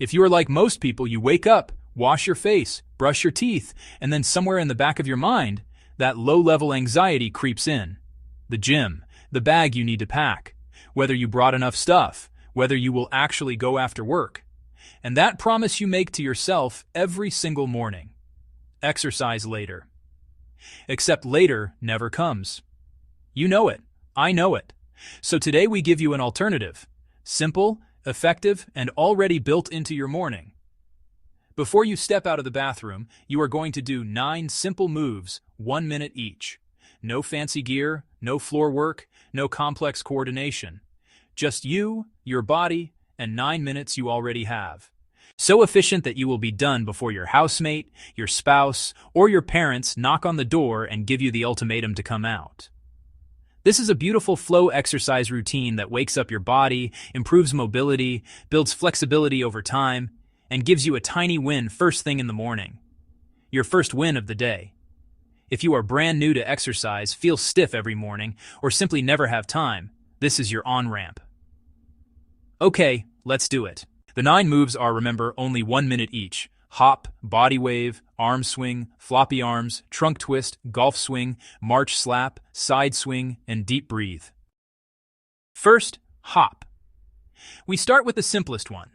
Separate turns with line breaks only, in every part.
If you are like most people, you wake up, wash your face, brush your teeth, and then somewhere in the back of your mind, that low-level anxiety creeps in. The gym, the bag you need to pack, whether you brought enough stuff, whether you will actually go after work. And that promise you make to yourself every single morning. Exercise later. Except later never comes. You know it. I know it. So today we give you an alternative. Simple, effective, and already built into your morning. Before you step out of the bathroom, you are going to do 9 simple moves, 1 minute each. No fancy gear, no floor work, no complex coordination. Just you, your body, and 9 minutes you already have. So efficient that you will be done before your housemate, your spouse, or your parents knock on the door and give you the ultimatum to come out. This is a beautiful flow exercise routine that wakes up your body, improves mobility, builds flexibility over time, and gives you a tiny win first thing in the morning. Your first win of the day. If you are brand new to exercise, feel stiff every morning, or simply never have time, this is your on-ramp. Okay, let's do it. The 9 moves are, remember, only 1 minute each. Hop, body wave, arm swing, floppy arms, trunk twist, golf swing, march slap, side swing, and deep breathe. First, hop. We start with the simplest one.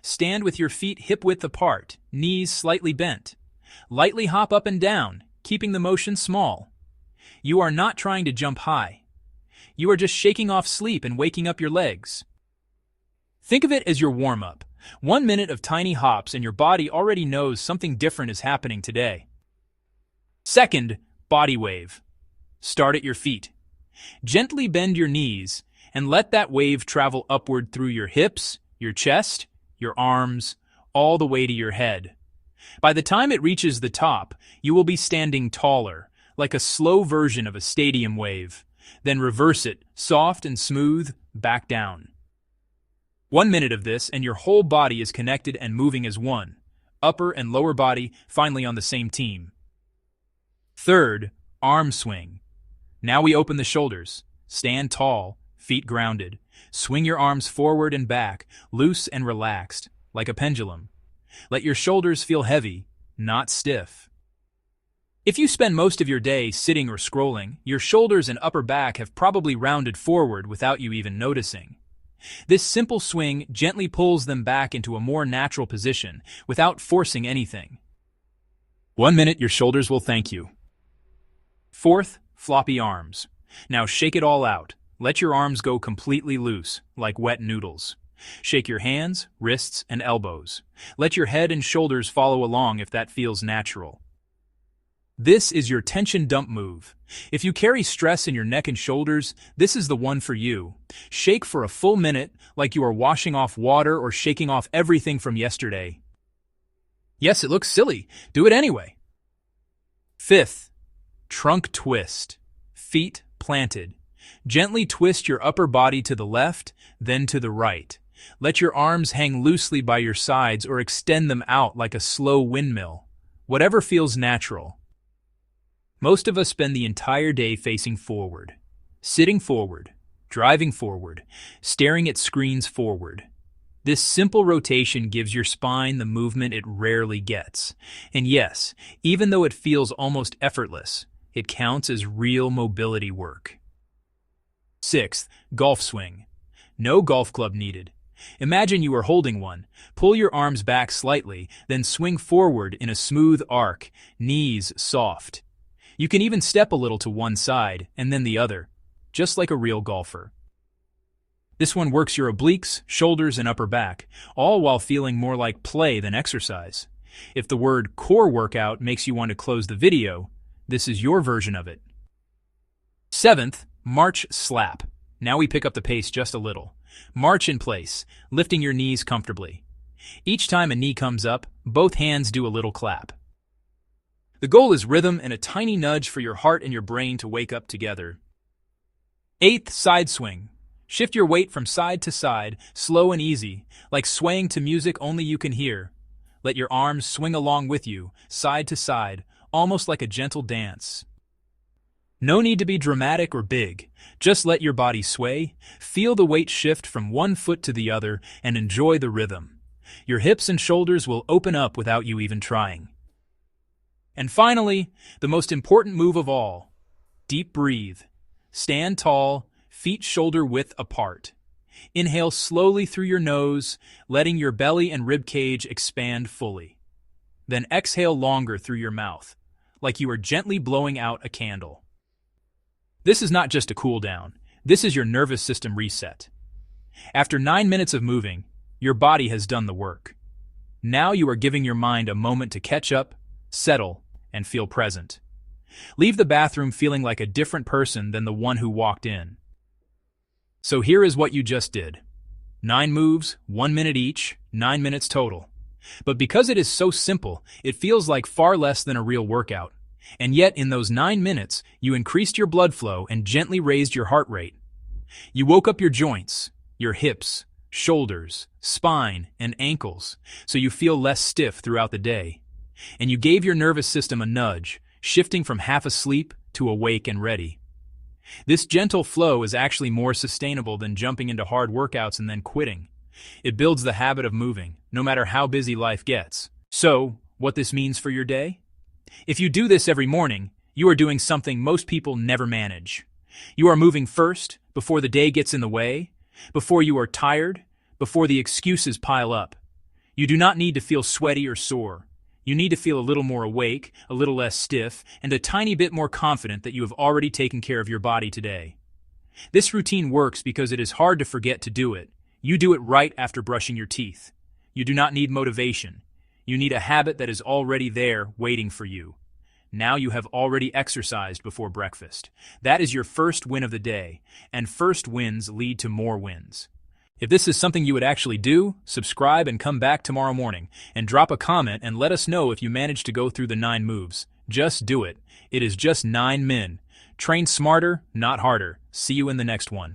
Stand with your feet hip-width apart, knees slightly bent. Lightly hop up and down, keeping the motion small. You are not trying to jump high. You are just shaking off sleep and waking up your legs. Think of it as your warm-up. 1 minute of tiny hops and your body already knows something different is happening today. Second, body wave. Start at your feet. Gently bend your knees and let that wave travel upward through your hips, your chest, your arms, all the way to your head. By the time it reaches the top, you will be standing taller, like a slow version of a stadium wave. Then reverse it, soft and smooth, back down. 1 minute of this and your whole body is connected and moving as one. Upper and lower body finally on the same team. Third, arm swing. Now we open the shoulders. Stand tall, feet grounded. Swing your arms forward and back, loose and relaxed, like a pendulum. Let your shoulders feel heavy, not stiff. If you spend most of your day sitting or scrolling, your shoulders and upper back have probably rounded forward without you even noticing. This simple swing gently pulls them back into a more natural position without forcing anything. 1 minute, your shoulders will thank you. Fourth, floppy arms. Now shake it all out. Let your arms go completely loose, like wet noodles. Shake your hands, wrists, and elbows. Let your head and shoulders follow along if that feels natural. This is your tension dump move. If you carry stress in your neck and shoulders, this is the one for you. Shake for a full minute like you are washing off water or shaking off everything from yesterday. Yes, it looks silly. Do it anyway. Fifth, trunk twist. Feet planted. Gently twist your upper body to the left, then to the right. Let your arms hang loosely by your sides or extend them out like a slow windmill. Whatever feels natural. Most of us spend the entire day facing forward, sitting forward, driving forward, staring at screens forward. This simple rotation gives your spine the movement it rarely gets. And yes, even though it feels almost effortless, it counts as real mobility work. Sixth, golf swing. No golf club needed. Imagine you are holding one. Pull your arms back slightly, then swing forward in a smooth arc, knees soft. You can even step a little to one side and then the other, just like a real golfer. This one works your obliques, shoulders, and upper back, all while feeling more like play than exercise. If the word core workout makes you want to close the video, this is your version of it. Seventh, march slap. Now we pick up the pace just a little. March in place, lifting your knees comfortably. Each time a knee comes up, both hands do a little clap. The goal is rhythm and a tiny nudge for your heart and your brain to wake up together. Eighth, side swing. Shift your weight from side to side, slow and easy, like swaying to music only you can hear. Let your arms swing along with you, side to side, almost like a gentle dance. No need to be dramatic or big. Just let your body sway, feel the weight shift from one foot to the other, and enjoy the rhythm. Your hips and shoulders will open up without you even trying. And finally, the most important move of all, deep breathe. Stand tall, feet shoulder width apart. Inhale slowly through your nose, letting your belly and rib cage expand fully. Then exhale longer through your mouth, like you are gently blowing out a candle. This is not just a cool down. This is your nervous system reset. After 9 minutes of moving, your body has done the work. Now you are giving your mind a moment to catch up, settle, and feel present. Leave the bathroom feeling like a different person than the one who walked in. So here is what you just did. 9 moves, 1 minute each, 9 minutes total. But because it is so simple, it feels like far less than a real workout. And yet in those 9 minutes, you increased your blood flow and gently raised your heart rate. You woke up your joints, your hips, shoulders, spine, and ankles, so you feel less stiff throughout the day. And you gave your nervous system a nudge, shifting from half asleep to awake and ready. This gentle flow is actually more sustainable than jumping into hard workouts and then quitting. It builds the habit of moving, no matter how busy life gets. So, what this means for your day? If you do this every morning, you are doing something most people never manage. You are moving first, before the day gets in the way, before you are tired, before the excuses pile up. You do not need to feel sweaty or sore. You need to feel a little more awake, a little less stiff, and a tiny bit more confident that you have already taken care of your body today. This routine works because it is hard to forget to do it. You do it right after brushing your teeth. You do not need motivation. You need a habit that is already there, waiting for you. Now you have already exercised before breakfast. That is your first win of the day, and first wins lead to more wins. If this is something you would actually do, subscribe and come back tomorrow morning, and drop a comment and let us know if you managed to go through the 9 moves. Just do it. It is just 9 min. Train smarter, not harder. See you in the next one.